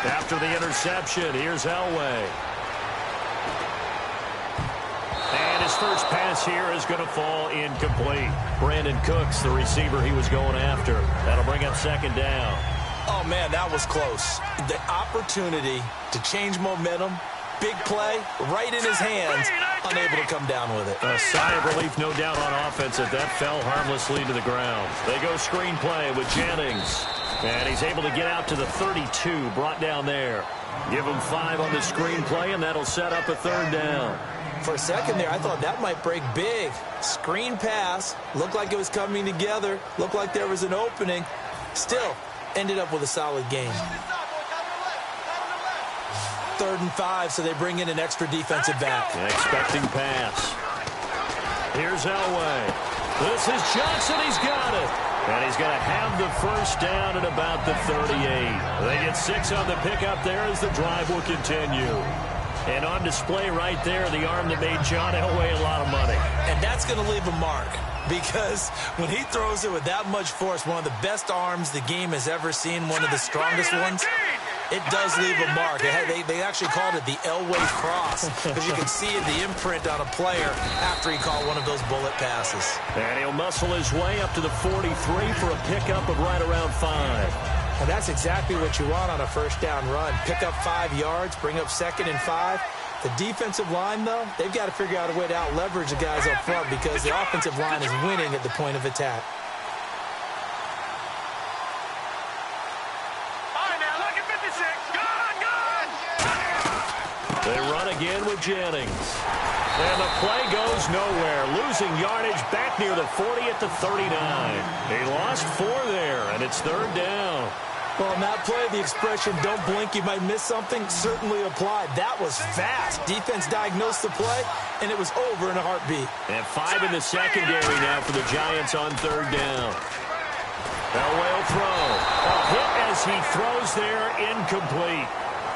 After the interception, here's Elway. And his first pass here is going to fall incomplete. Brandon Cooks, the receiver he was going after. That'll bring up second down. Oh, man, that was close. The opportunity to change momentum, big play, right in his hands, unable to come down with it. A sigh of relief, no doubt, on offense as that fell harmlessly to the ground. They go screenplay with Jennings. And he's able to get out to the 32, brought down there. Give him 5 on the screenplay, and that'll set up a third down. For a second there, I thought that might break big. Screen pass, looked like it was coming together, looked like there was an opening. Still, ended up with a solid game. 3rd and 5, so they bring in an extra defensive back. An expecting pass. Here's Elway. This is Johnson. He's got it. And he's going to have the first down at about the 38. They get 6 on the pickup there as the drive will continue. And on display right there, the arm that made John Elway a lot of money. And that's going to leave a mark, because when he throws it with that much force, one of the best arms the game has ever seen, one of the strongest ones, it does leave a mark. They actually called it the Elway cross, because you can see the imprint on a player after he caught one of those bullet passes. And he'll muscle his way up to the 43 for a pickup of right around 5. And that's exactly what you want on a first down run. Pick up 5 yards, bring up 2nd and 5. The defensive line, though, they've got to figure out a way to out-leverage the guys up front, because the offensive line is winning at the point of attack. They run again with Jennings. And the play goes nowhere. Losing yardage back near the 40 at the 39. He lost 4 there, and it's 3rd down. Well, on that play, the expression, don't blink, you might miss something, certainly applied. That was fast. Defense diagnosed the play, and it was over in a heartbeat. And 5 in the secondary now for the Giants on 3rd down. Elway will throw. A hit as he throws there, incomplete.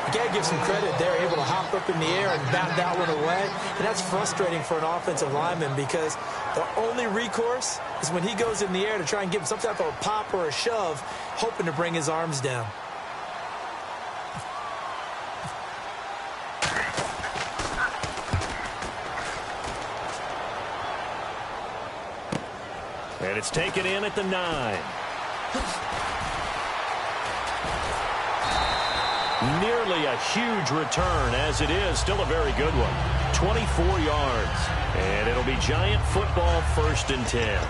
You got to give some credit. They're able to hop up in the air and bat that one away. And that's frustrating for an offensive lineman, because the only recourse is when he goes in the air to try and give him some type of a pop or a shove, hoping to bring his arms down. And it's taken in at the 9. Nearly a huge return, as it is still a very good one. 24 yards. And it'll be Giant football, 1st and 10.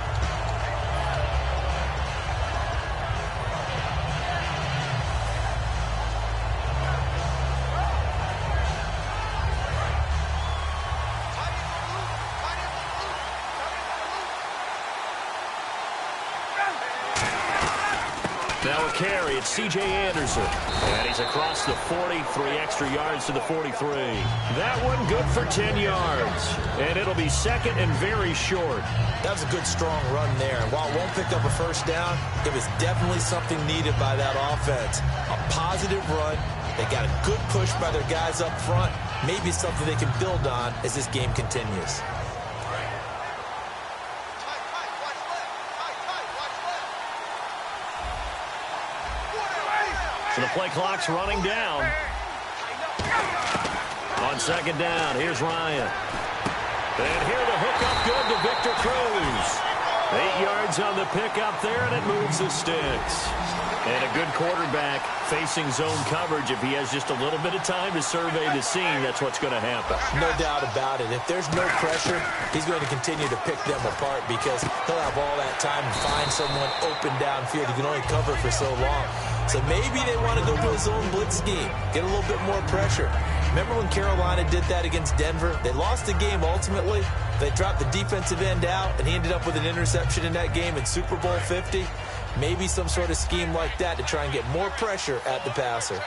Now a carry, it's C.J. Anderson. And he's across the 40, 3 extra yards to the 43. That one good for 10 yards. And it'll be 2nd and very short. That was a good, strong run there. While it won't pick up a first down, it was definitely something needed by that offense. A positive run. They got a good push by their guys up front. Maybe something they can build on as this game continues. So the play clock's running down. On 2nd down, here's Ryan. And here the hook up good to Victor Cruz. 8 yards on the pickup there, and it moves the sticks. And a good quarterback facing zone coverage. If he has just a little bit of time to survey the scene, that's what's going to happen. No doubt about it. If there's no pressure, he's going to continue to pick them apart, because he'll have all that time to find someone open downfield. He can only cover for so long. So maybe they want to go to a zone blitz scheme, get a little bit more pressure. Remember when Carolina did that against Denver? They lost the game ultimately. They dropped the defensive end out, and he ended up with an interception in that game in Super Bowl 50. Maybe some sort of scheme like that to try and get more pressure at the passer.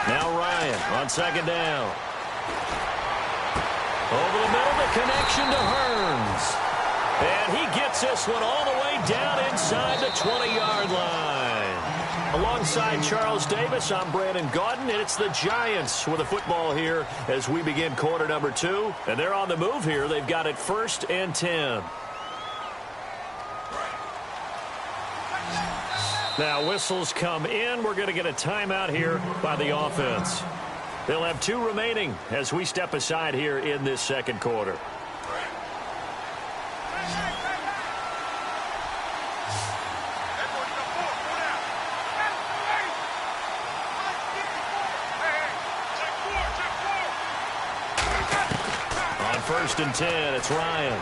Now Ryan on 2nd down. Over the middle, the connection to Hearns. And he gets this one all the way down inside the 20-yard line. Alongside Charles Davis, I'm Brandon Gaudin, and it's the Giants with the football here as we begin quarter number 2. And they're on the move here. They've got it 1st and 10. Now whistles come in. We're going to get a timeout here by the offense. They'll have 2 remaining as we step aside here in this second quarter. On 1st and 10, it's Ryan.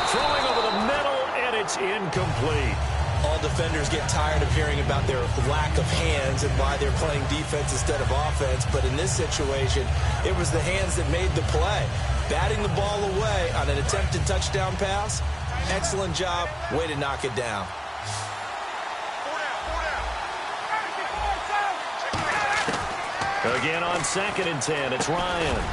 Throwing over the middle, and it's incomplete. All defenders get tired of hearing about their lack of hands and why they're playing defense instead of offense. But in this situation, it was the hands that made the play. Batting the ball away on an attempted touchdown pass. Excellent job. Way to knock it down. Again on 2nd and 10, it's Ryan.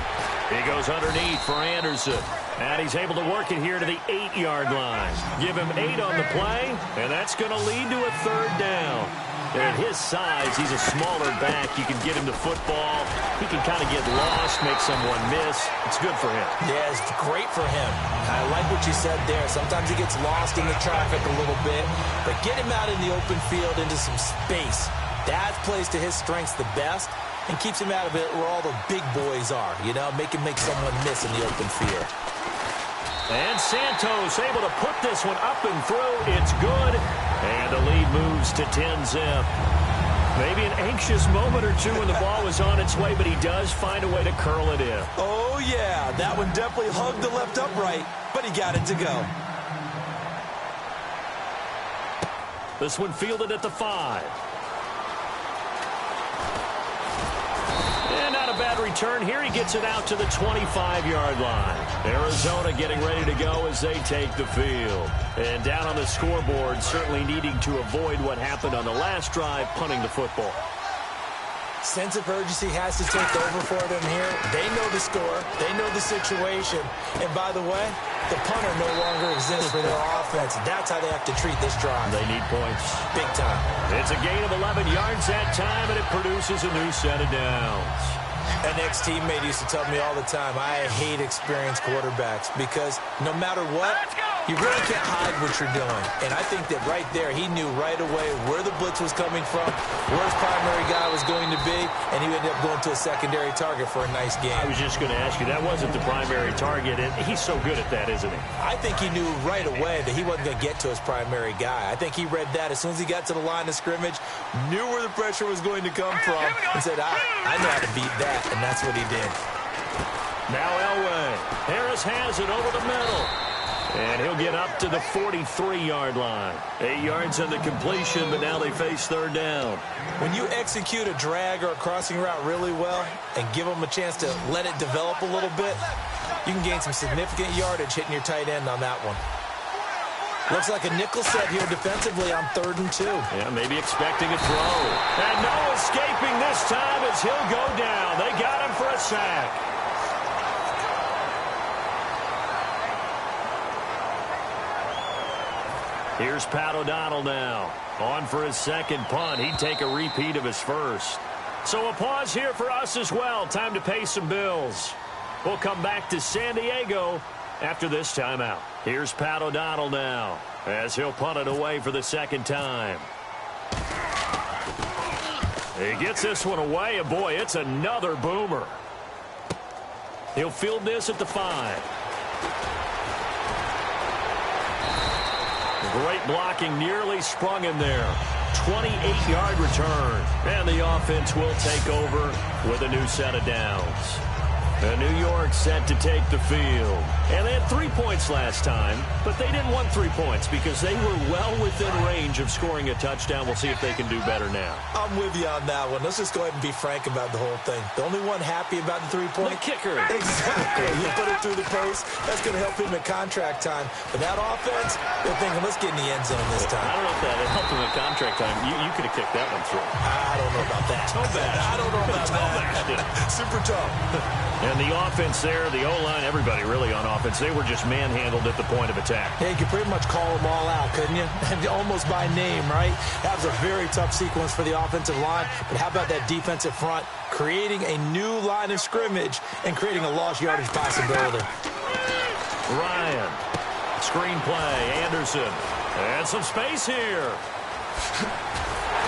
He goes underneath for Anderson. And he's able to work it here to the 8-yard line. Give him 8 on the play, and that's going to lead to a 3rd down. At his size, he's a smaller back. You can get him the football. He can kind of get lost, make someone miss. It's good for him. Yeah, it's great for him. I like what you said there. Sometimes he gets lost in the traffic a little bit, but get him out in the open field into some space. That plays to his strengths the best and keeps him out of it where all the big boys are. You know, make him make someone miss in the open field. And Santos able to put this one up and through. It's good. And the lead moves to 10-zip. Maybe an anxious moment or two when the ball was on its way, but he does find a way to curl it in. Oh, yeah. That one definitely hugged the left upright, but he got it to go. This one fielded at the 5. And not a bad return here. He gets it out to the 25-yard line. Arizona getting ready to go as they take the field. And down on the scoreboard, certainly needing to avoid what happened on the last drive, punting the football. Sense of urgency has to take over for them here. They know the score. They know the situation. And by the way, the punter no longer exists for their offense. That's how they have to treat this drive. They need points. Big time. It's a gain of 11 yards that time, and it produces a new set of downs. An ex-teammate used to tell me all the time, I hate experienced quarterbacks because no matter what, you really can't hide what you're doing. And I think that right there, he knew right away where the blitz was coming from, where his primary guy was going to be, and he ended up going to a secondary target for a nice game. I was just going to ask you, that wasn't the primary target, and he's so good at that, isn't he? I think he knew right away that he wasn't going to get to his primary guy. I think he read that as soon as he got to the line of scrimmage, knew where the pressure was going to come from, and said, I know how to beat that, and that's what he did. Now Elway. Harris has it over the middle. And he'll get up to the 43-yard line. 8 yards on the completion, but now they face 3rd down. When you execute a drag or a crossing route really well and give them a chance to let it develop a little bit, you can gain some significant yardage hitting your tight end on that one. Looks like a nickel set here defensively on 3rd and 2. Yeah, maybe expecting a throw. And no escaping this time as he'll go down. They got him for a sack. Here's Pat O'Donnell now. On for his 2nd punt. He'd take a repeat of his 1st. So a pause here for us as well. Time to pay some bills. We'll come back to San Diego after this timeout. Here's Pat O'Donnell now as he'll punt it away for the 2nd time. He gets this one away, and boy, it's another boomer. He'll field this at the 5. Great blocking, nearly sprung him there. 28-yard return. And the offense will take over with a new set of downs. New York set to take the field. And they had 3 points last time, but they didn't want 3 points because they were well within range of scoring a touchdown. We'll see if they can do better now. I'm with you on that one. Let's just go ahead and be frank about the whole thing. The only one happy about the 3-point? The kicker. Exactly. You put it through the post. That's going to help him at contract time. But that offense, they're thinking, let's get in the end zone this time. I don't know if that helped him at contract time. You could have kicked that one through. I don't know about that. I don't know about that. Super tough. And the offense there, the O-line, everybody really on offense, they were just manhandled at the point of attack. Yeah, you could pretty much call them all out, couldn't you? Almost by name, right? That was a very tough sequence for the offensive line. But how about that defensive front creating a new line of scrimmage and creating a lost yardage possibility? Ryan, screenplay, Anderson, and some space here.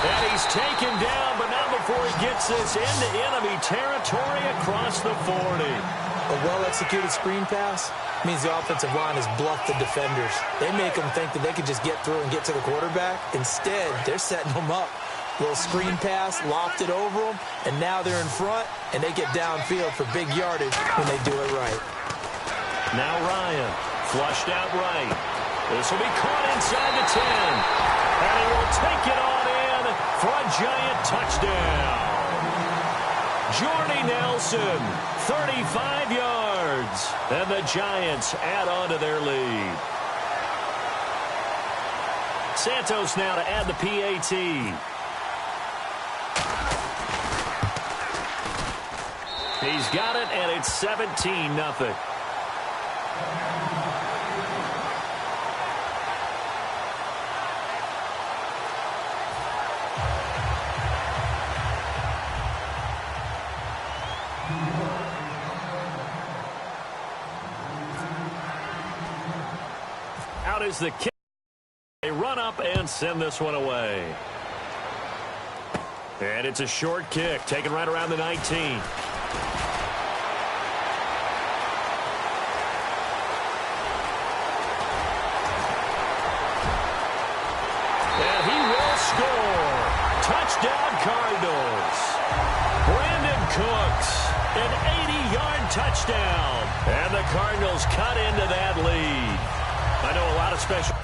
And he's taken down, but not before he gets this into enemy territory across the 40. A well-executed screen pass means the offensive line has bluffed the defenders. They make them think that they can just get through and get to the quarterback. Instead, they're setting them up. Little screen pass, lofted over them, and now they're in front, and they get downfield for big yardage when they do it right. Now Ryan, flushed out right. This will be caught inside the 10. And he will take it on in for a giant touchdown. Jordy Nelson, 35 yards. And the Giants add on to their lead. Santos now to add the PAT. He's got it, and it's 17-0. Out is the kick. They run up and send this one away. And it's a short kick, taken right around the 19. And he will score. Touchdown Cardinals. Brandon Cooks, an 80-yard touchdown. And the Cardinals cut into that lead. I know a lot of special...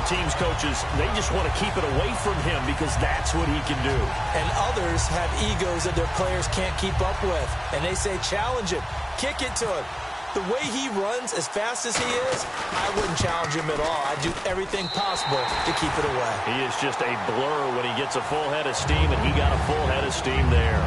teams coaches, they just want to keep it away from him because that's what he can do. And others have egos that their players can't keep up with. And they say, challenge him, kick it to him. The way he runs as fast as he is, I wouldn't challenge him at all. I'd do everything possible to keep it away. He is just a blur when he gets a full head of steam, and he got a full head of steam there.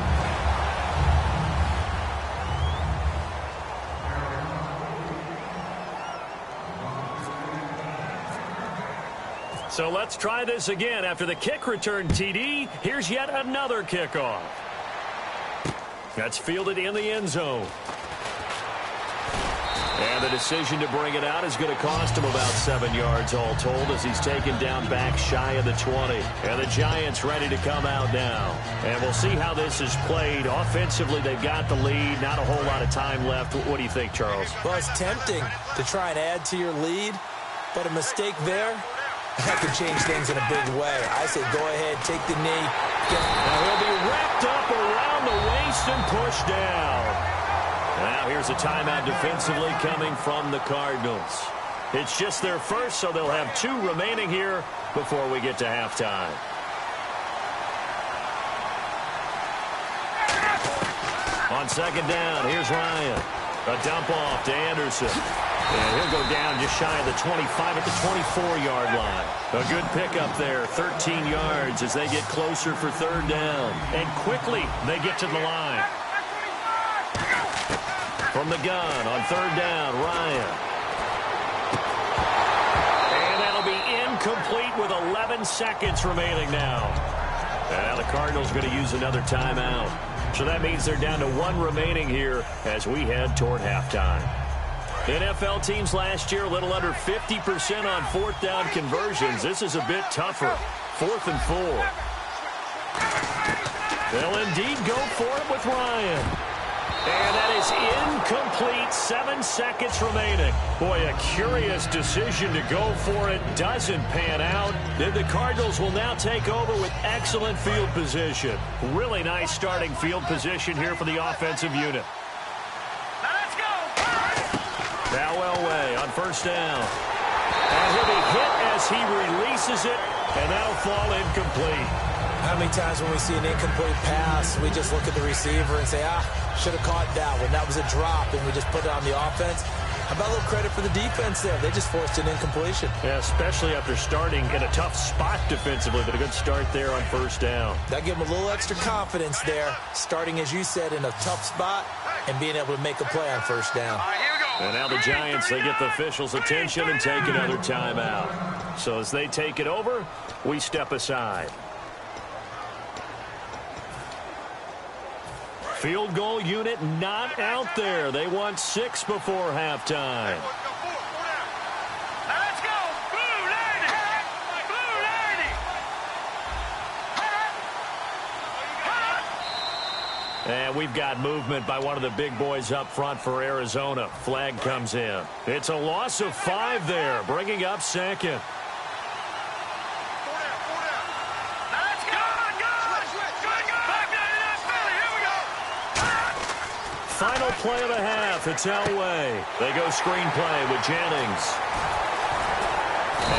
So let's try this again. After the kick return TD, here's yet another kickoff. That's fielded in the end zone. And the decision to bring it out is going to cost him about 7 yards all told as he's taken down back shy of the 20. And the Giants ready to come out now. And we'll see how this is played. Offensively, they've got the lead. Not a whole lot of time left. What do you think, Charles? Well, it's tempting to try and add to your lead, but a mistake there, that could change things in a big way. I say go ahead, take the knee. Now he'll be wrapped up around the waist and pushed down. Now here's a timeout defensively coming from the Cardinals. It's just their first, so they'll have 2 remaining here before we get to halftime. On second down, here's Ryan. A dump off to Anderson. And he'll go down just shy of the 25 at the 24-yard line. A good pickup there, 13 yards as they get closer for third down. And quickly they get to the line. From the gun on third down, Ryan. And that'll be incomplete with 11 seconds remaining now. And now the Cardinals going to use another timeout. So that means they're down to 1 remaining here as we head toward halftime. NFL teams last year a little under 50% on fourth down conversions. This is a bit tougher. 4th and 4. They'll indeed go for it with Ryan. And that is incomplete. 7 seconds remaining. Boy, a curious decision to go for it. Doesn't pan out. Then the Cardinals will now take over with excellent field position. Really nice starting field position here for the offensive unit. Now Elway on first down. And he'll be hit as he releases it, and that'll fall incomplete. How many times when we see an incomplete pass, we just look at the receiver and say, should have caught that one. That was a drop, and we just put it on the offense. How about a little credit for the defense there? They just forced an incompletion. Yeah, especially after starting in a tough spot defensively, but a good start there on first down. That gave them a little extra confidence there, starting, as you said, in a tough spot and being able to make a play on first down. And now the Giants, they get the officials' attention and take another timeout. So as they take it over, we step aside. Field goal unit not out there. They want 6 before halftime. Let's go. Blue lady. Blue lady. And we've got movement by one of the big boys up front for Arizona. Flag comes in. It's a loss of 5 there, bringing up second. Final play of the half. It's Elway. They go screenplay with Jennings.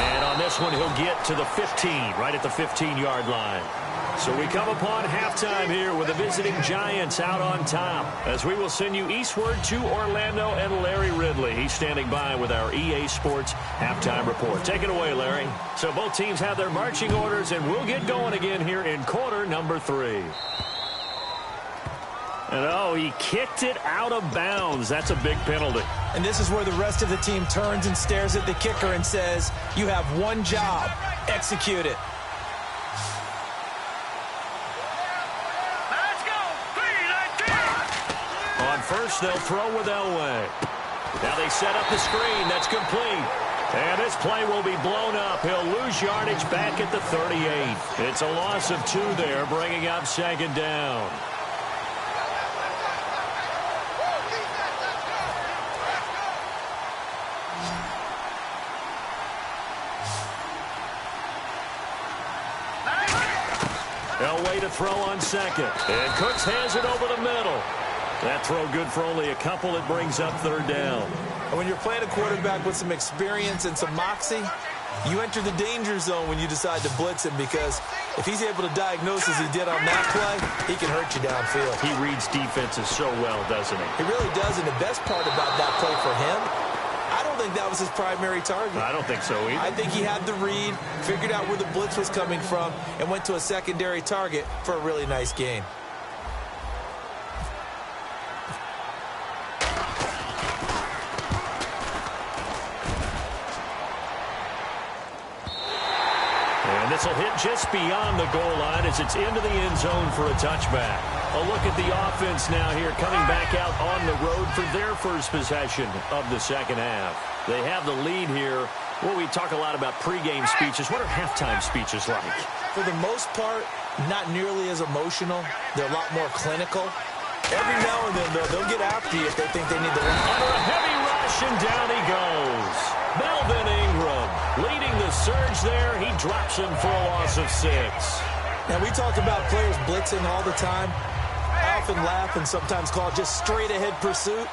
And on this one, he'll get to the 15, right at the 15-yard line. So we come upon halftime here with the visiting Giants out on top, as we will send you eastward to Orlando and Larry Ridley. He's standing by with our EA Sports halftime report. Take it away, Larry. So both teams have their marching orders, and we'll get going again here in quarter number 3. And, oh, he kicked it out of bounds. That's a big penalty. And this is where the rest of the team turns and stares at the kicker and says, you have one job. Execute it. Let's go. 3-19. On first, they'll throw with Elway. Now they set up the screen. That's complete. And this play will be blown up. He'll lose yardage back at the 38. It's a loss of 2 there, bringing up second down. Elway to throw on second. And Cooks has it over the middle. That throw good for only a couple. It brings up third down. And when you're playing a quarterback with some experience and some moxie, you enter the danger zone when you decide to blitz him, because if he's able to diagnose as he did on that play, he can hurt you downfield. He reads defenses so well, doesn't he? He really does, and the best part about that play for him, I don't think that was his primary target. I don't think so either. I think he had the read, figured out where the blitz was coming from, and went to a secondary target for a really nice gain. And this will hit just beyond the goal line as it's into the end zone for a touchback. A look at the offense now here, coming back out on the road for their first possession of the second half. They have the lead here. Well, we talk a lot about pregame speeches. What are halftime speeches like? For the most part, not nearly as emotional. They're a lot more clinical. Every now and then, though, they'll get after you if they think they need to win. Under a heavy rush, and down he goes. Melvin Ingram leading the surge there. He drops him for a loss of 6. Now, we talk about players blitzing all the time. I often laugh and sometimes call it just straight-ahead pursuit.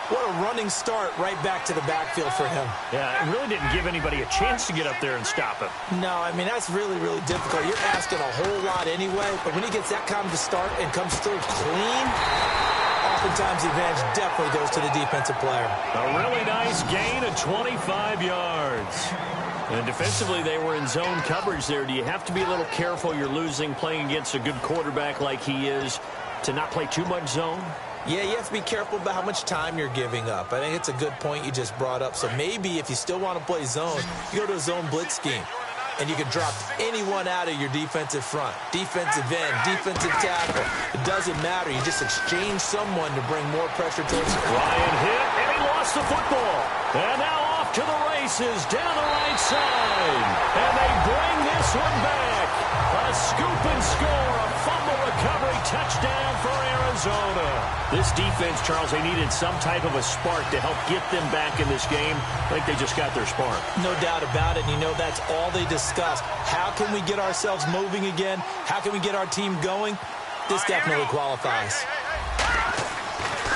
What a running start right back to the backfield for him. Yeah, it really didn't give anybody a chance to get up there and stop him. No, I mean, that's really, really difficult. You're asking a whole lot anyway, but when he gets that kind of start and comes through clean, oftentimes the advantage definitely goes to the defensive player. A really nice gain of 25 yards. And defensively, they were in zone coverage there. Do you have to be a little careful? You're losing, playing against a good quarterback like he is, to not play too much zone? Yeah, you have to be careful about how much time you're giving up. I think it's a good point you just brought up. So maybe if you still want to play zone, you go to a zone blitz scheme. And you can drop anyone out of your defensive front. Defensive end, defensive tackle. It doesn't matter. You just exchange someone to bring more pressure towards you. Ryan hit, and he lost the football. And now off to the races down the right side. And they bring this one back. A scoop and score, a fumble recovery touchdown for Arizona. This defense, Charles, they needed some type of a spark to help get them back in this game. I think they just got their spark. No doubt about it. And you know that's all they discussed. How can we get ourselves moving again? How can we get our team going? This definitely qualifies.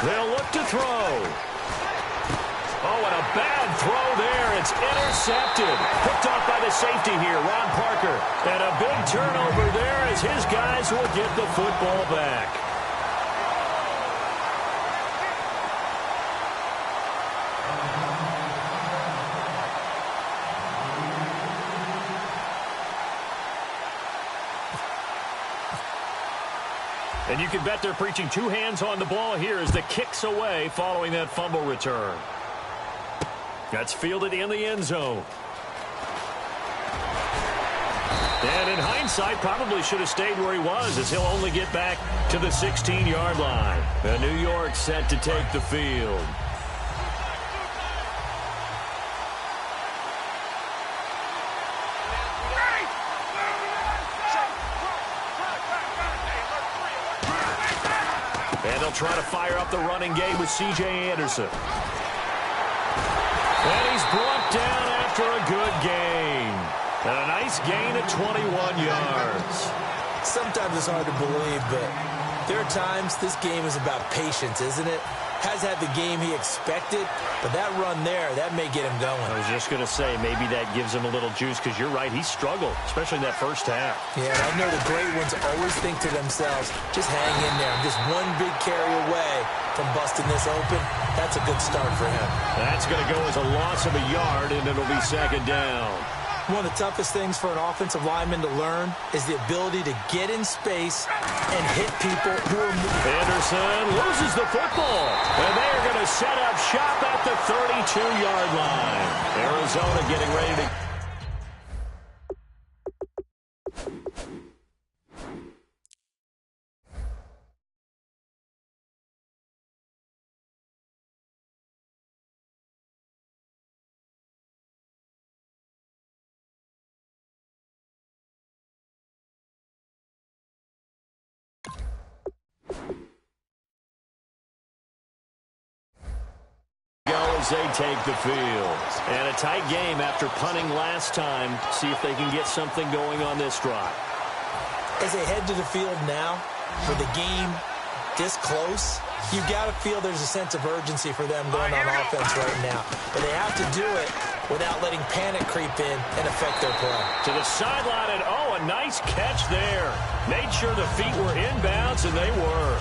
They'll look to throw. Oh, and a bad throw there. It's intercepted. Picked off by the safety here, Ron Parker. And a big turnover there as his guys will get the football back. And you can bet they're preaching 2 hands on the ball here as the kick's away following that fumble return. That's fielded in the end zone. And in hindsight, probably should have stayed where he was, as he'll only get back to the 16-yard line. The New York set to take the field. And they'll try to fire up the running game with C.J. Anderson. And he's brought down after a good gain. And a nice gain of 21 yards. Sometimes it's hard to believe, but there are times this game is about patience, isn't it? Has had the game he expected, but that run there, that may get him going. I was just going to say, maybe that gives him a little juice, because you're right, he struggled, especially in that first half. Yeah, and I know the great ones always think to themselves, just hang in there. I'm just one big carry away from busting this open. That's a good start for him. That's going to go as a loss of a yard, and it'll be second down. One of the toughest things for an offensive lineman to learn is the ability to get in space and hit people who are moving. Anderson loses the football, and they are going to set up shop at the 32-yard line. Arizona getting ready to... as they take the field. And a tight game after punting last time. See if they can get something going on this drive. As they head to the field now, for the game this close, you've got to feel there's a sense of urgency for them going on offense right now. But they have to do it without letting panic creep in and affect their play. To the sideline, and oh, a nice catch there. Made sure the feet were inbounds, and they were.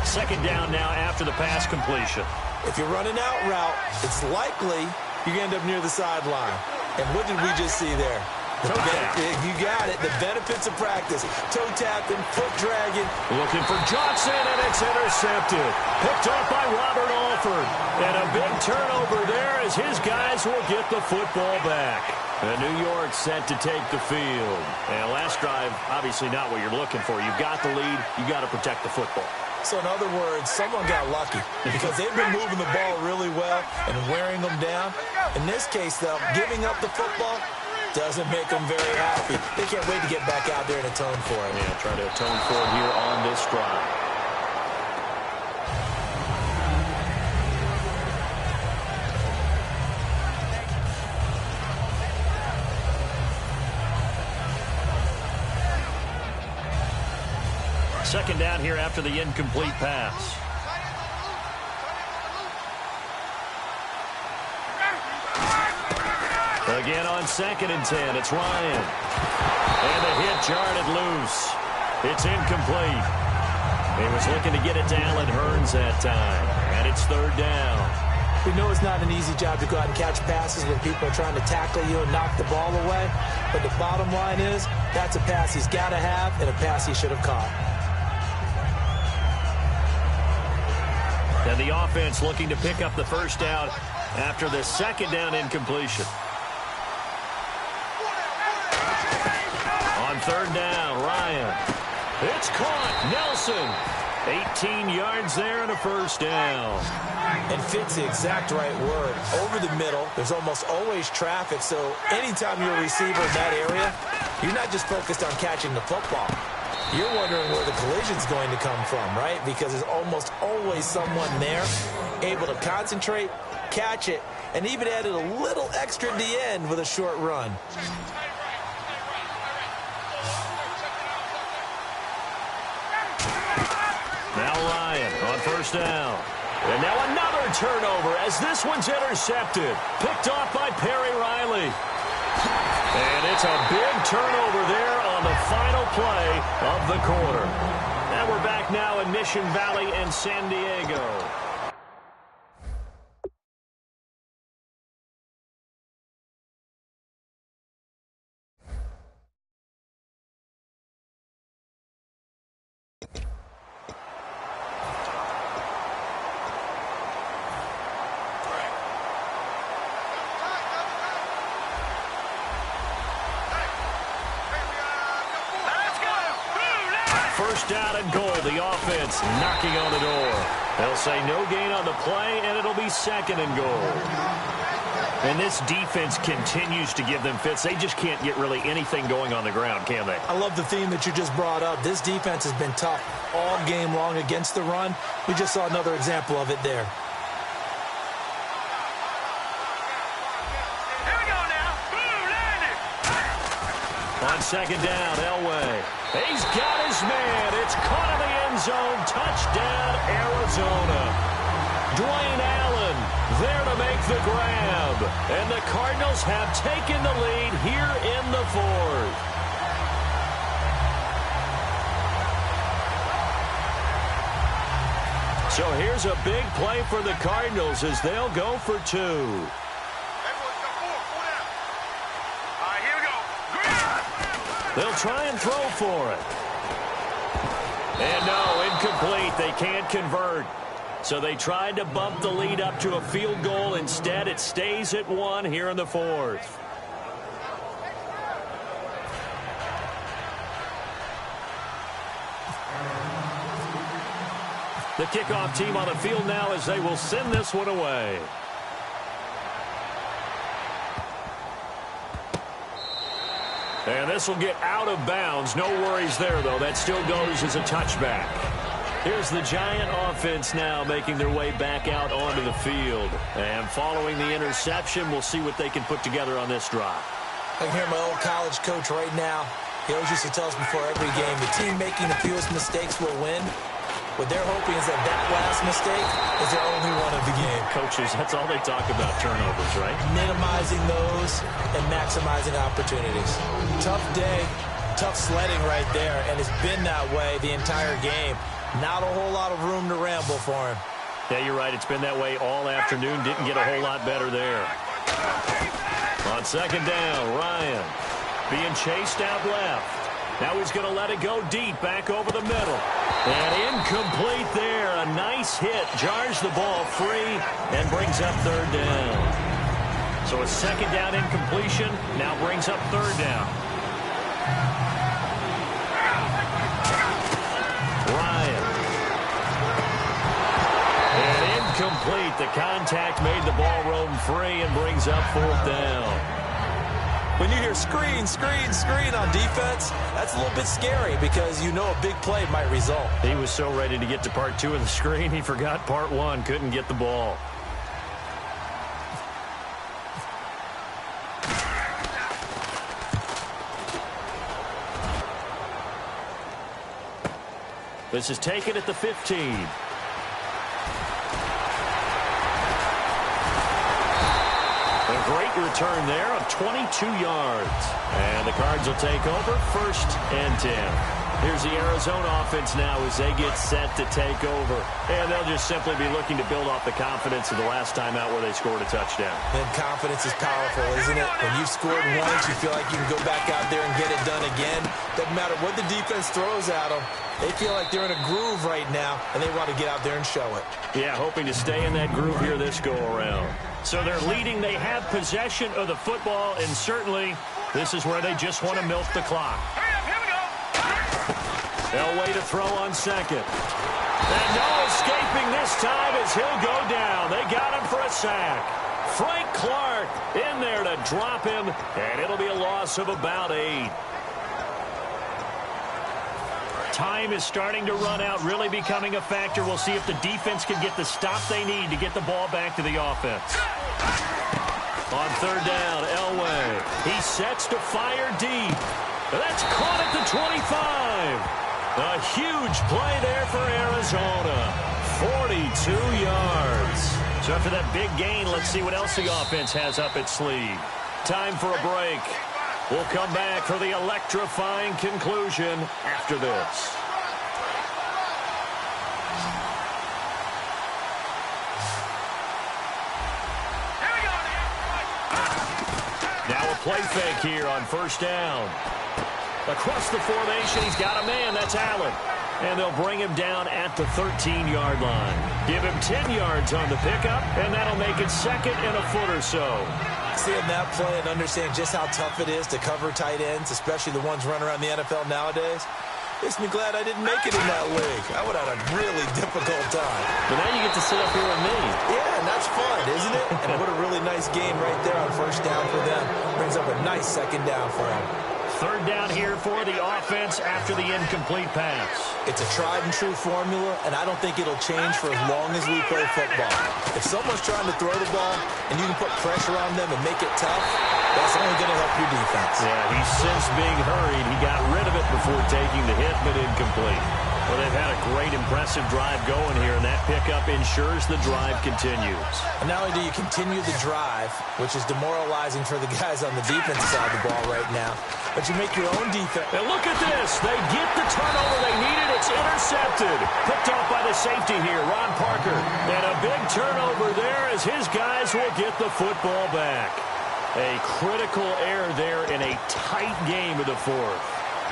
Second down now after the pass completion. If you're running out route, it's likely you're going to end up near the sideline. And what did we just see there? You got it. The benefits of practice. Toe tapping, foot dragging. Looking for Johnson, and it's intercepted. Picked off by Robert Alford. And a big turnover there as his guys will get the football back. And New York set to take the field. And last drive, obviously not what you're looking for. You've got the lead. You've got to protect the football. So in other words, someone got lucky because they've been moving the ball really well and wearing them down. In this case, though, giving up the football doesn't make them very happy. They can't wait to get back out there and atone for it. Yeah, try to atone for it here on this drive. Second down here after the incomplete pass. Again on 2nd and 10, it's Ryan. And the hit jarred loose. It's incomplete. He was looking to get it to Allen Hurns that time. And it's 3rd down. We know it's not an easy job to go out and catch passes when people are trying to tackle you and knock the ball away. But the bottom line is, that's a pass he's got to have and a pass he should have caught. And the offense looking to pick up the first down after the 2nd down incompletion. On 3rd down, Ryan. It's caught. Nelson. 18 yards there and a first down. And fit's the exact right word. Over the middle, there's almost always traffic, so anytime you're a receiver in that area, you're not just focused on catching the football. You're wondering where the collision's going to come from, right? Because there's almost always someone there able to concentrate, catch it, and even added a little extra at the end with a short run. Now Ryan on 1st down. And now another turnover as this one's intercepted. Picked off by Perry Riley. And it's a big turnover there on the final play of the quarter. And we're back now in Mission Valley and San Diego. First down and goal. The offense knocking on the door. They'll say no gain on the play, and it'll be second and goal. And this defense continues to give them fits. They just can't get really anything going on the ground, can they? I love the theme that you just brought up. This defense has been tough all game long against the run. We just saw another example of it there. Here we go now. Blue landing. On second down, Elway. He's got his man. It's caught in the end zone. Touchdown, Arizona. Dwayne Allen there to make the grab. And the Cardinals have taken the lead here in the fourth. So here's a big play for the Cardinals as they'll go for two. They'll try and throw for it. And no, incomplete. They can't convert. So they tried to bump the lead up to a field goal. Instead, it stays at 1 here in the fourth. The kickoff team on the field now as they will send this one away. And this will get out of bounds. No worries there, though. That still goes as a touchback. Here's the Giant offense now making their way back out onto the field. And following the interception, we'll see what they can put together on this drive. I can hear my old college coach right now. He always used to tell us before every game, the team making the fewest mistakes will win. What they're hoping is that that last mistake is their only one of the game. Coaches, that's all they talk about, turnovers, right? Minimizing those and maximizing opportunities. Tough day, tough sledding right there, and it's been that way the entire game. Not a whole lot of room to ramble for him. Yeah, you're right. It's been that way all afternoon. Didn't get a whole lot better there. On second down, Ryan being chased out left. Now he's going to let it go deep, back over the middle. And incomplete there. A nice hit. Jars the ball free and brings up third down. So a second down incompletion now brings up third down. Ryan. And incomplete. The contact made the ball roam free and brings up fourth down. When you hear screen, screen, screen on defense, that's a little bit scary because you know a big play might result. He was so ready to get to part 2 of the screen, he forgot part 1, couldn't get the ball. This is taken at the 15. A great return there of 22 yards. And the Cards will take over first and 10. Here's the Arizona offense now as they get set to take over. And they'll just simply be looking to build off the confidence of the last time out where they scored a touchdown. And confidence is powerful, isn't it? When you've scored once, you feel like you can go back out there and get it done again. Doesn't matter what the defense throws at them. They feel like they're in a groove right now, and they want to get out there and show it. Yeah, hoping to stay in that groove here this go-around. So they're leading. They have possession of the football, and certainly this is where they just want to milk the clock. Here we go. Elway to throw on second. And no escaping this time as he'll go down. They got him for a sack. Frank Clark in there to drop him, and it'll be a loss of about 8. Time is starting to run out, really becoming a factor. We'll see if the defense can get the stop they need to get the ball back to the offense. On third down, Elway. He sets to fire deep. That's caught at the 25. A huge play there for Arizona. 42 yards. So after that big gain, let's see what else the offense has up its sleeve. Time for a break. We'll come back for the electrifying conclusion after this. Now a play fake here on first down. Across the formation, he's got a man. That's Allen. And they'll bring him down at the 13-yard line. Give him 10 yards on the pickup, and that'll make it second and a foot or so. Seeing that play and understanding just how tough it is to cover tight ends, especially the ones running around the NFL nowadays, Makes me glad I didn't make it in that league. I would have had a really difficult time. But now you get to sit up here with me. Yeah, and that's fun, isn't it? And what a really nice game right there on first down for them. Brings up a nice second down for them. Third down here for the offense after the incomplete pass. It's a tried-and-true formula, and I don't think it'll change for as long as we play football. If someone's trying to throw the ball and you can put pressure on them and make it tough, that's only going to help your defense. Yeah, he's since being hurried. He got rid of it before taking the hit, but incomplete. Well, they've had a great, impressive drive going here, and that pickup ensures the drive continues. And not only do you continue the drive, which is demoralizing for the guys on the defensive side of the ball right now, but you make your own defense. And look at this. They get the turnover they needed. It's intercepted. Picked off by the safety here, Ron Parker. And a big turnover there as his guys will get the football back. A critical error there in a tight game of the fourth.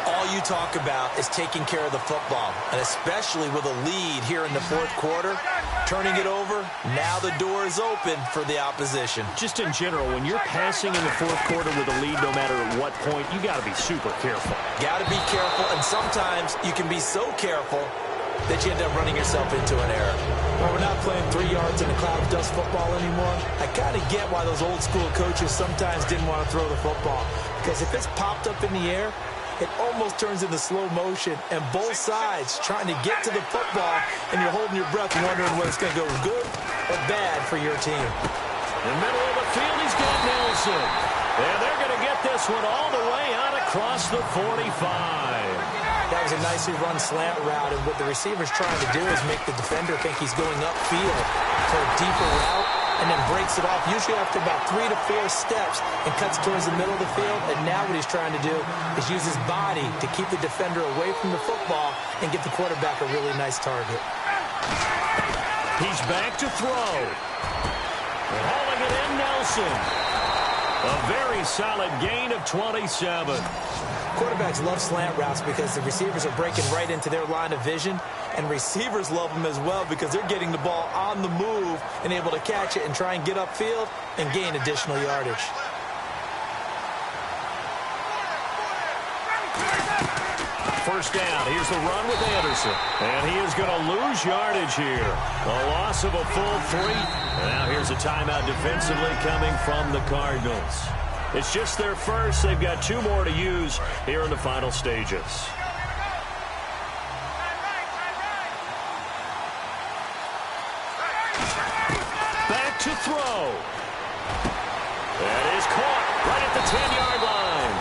All you talk about is taking care of the football, and especially with a lead here in the fourth quarter, turning it over, now the door is open for the opposition. Just in general, when you're passing in the fourth quarter with a lead, no matter at what point, you got to be super careful. Got to be careful, and sometimes you can be so careful that you end up running yourself into an error. Well, we're not playing 3 yards in a cloud of dust football anymore. I kind of get why those old school coaches sometimes didn't want to throw the football, because if it's popped up in the air, it almost turns into slow motion, and both sides trying to get to the football, and you're holding your breath wondering whether it's going to go good or bad for your team. In the middle of the field, he's got Nelson. And they're going to get this one all the way out across the 45. That was a nicely run slant route, and what the receiver's trying to do is make the defender think he's going upfield for a deeper route, and then breaks it off, usually after about 3 to 4 steps, and cuts towards the middle of the field. And now what he's trying to do is use his body to keep the defender away from the football and give the quarterback a really nice target. He's back to throw. Hauling it in, Nelson. A very solid gain of 27. Quarterbacks love slant routes because the receivers are breaking right into their line of vision, and receivers love them as well because they're getting the ball on the move and able to catch it and try and get upfield and gain additional yardage. First down. Here's the run with Anderson. And he is going to lose yardage here. A loss of a full 3. And now here's a timeout defensively coming from the Cardinals. It's just their first. They've got 2 more to use here in the final stages. Back to throw. That is caught right at the 10-yard line.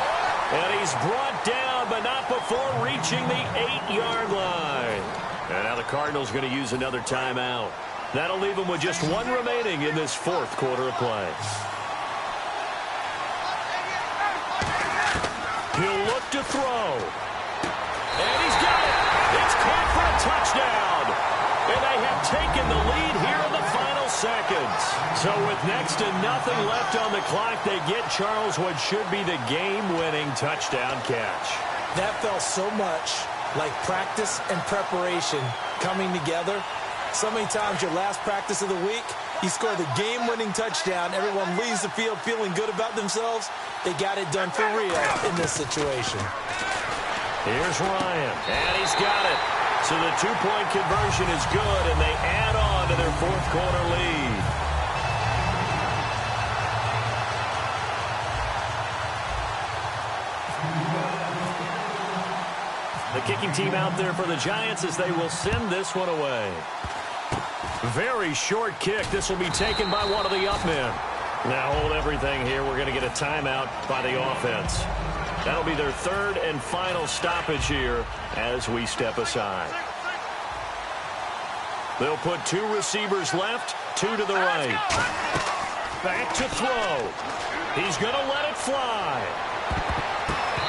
And he's brought down, but not before reaching the 8-yard line. And now the Cardinals going to use another timeout. That'll leave them with just 1 remaining in this fourth quarter of play. He'll look to throw. And he's got it. It's caught for a touchdown. And they have taken the lead here in the final seconds. So with next to nothing left on the clock, they get Charles what should be the game-winning touchdown catch. That felt so much like practice and preparation coming together. So many times your last practice of the week, you score the game-winning touchdown. Everyone leaves the field feeling good about themselves. They got it done for real in this situation. Here's Ryan, and he's got it. So the 2-point conversion is good, and they add on to their fourth quarter lead. The kicking team out there for the Giants as they will send this one away. Very short kick. This will be taken by one of the up men. Now hold everything here. We're going to get a timeout by the offense. That'll be their 3rd and final stoppage here as we step aside. They'll put 2 receivers left, 2 to the right. Back to throw. He's going to let it fly.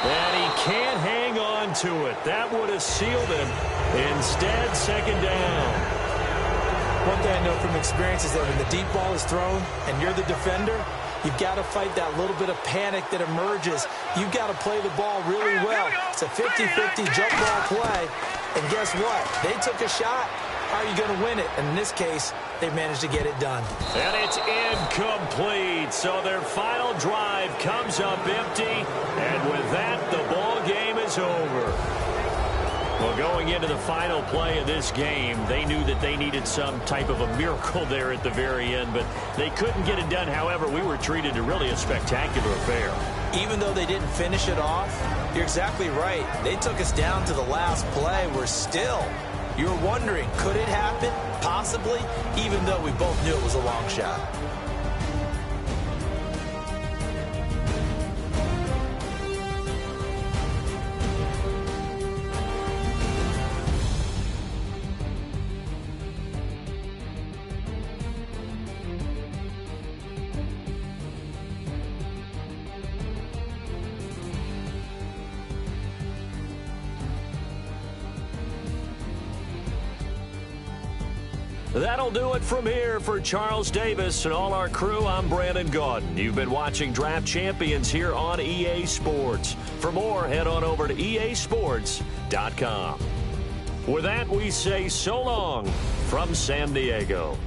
And he can't hang on to it. That would have sealed him. Instead, second down. One thing I know from experience is that when the deep ball is thrown and you're the defender, you've got to fight that little bit of panic that emerges. You've got to play the ball really well. It's a 50-50 jump ball play. And guess what? They took a shot. How are you going to win it? And in this case, they managed to get it done. And it's incomplete. So their final drive comes up empty. And with that, the ball game is over. Well, going into the final play of this game, they knew that they needed some type of a miracle there at the very end, but they couldn't get it done. However, we were treated to really a spectacular affair. Even though they didn't finish it off, you're exactly right. They took us down to the last play. We're still, you're wondering, could it happen? Possibly, even though we both knew it was a long shot. That'll do it from here for Charles Davis and all our crew. I'm Brandon Gaudin. You've been watching Draft Champions here on EA Sports. For more, head on over to easports.com. With that, we say so long from San Diego.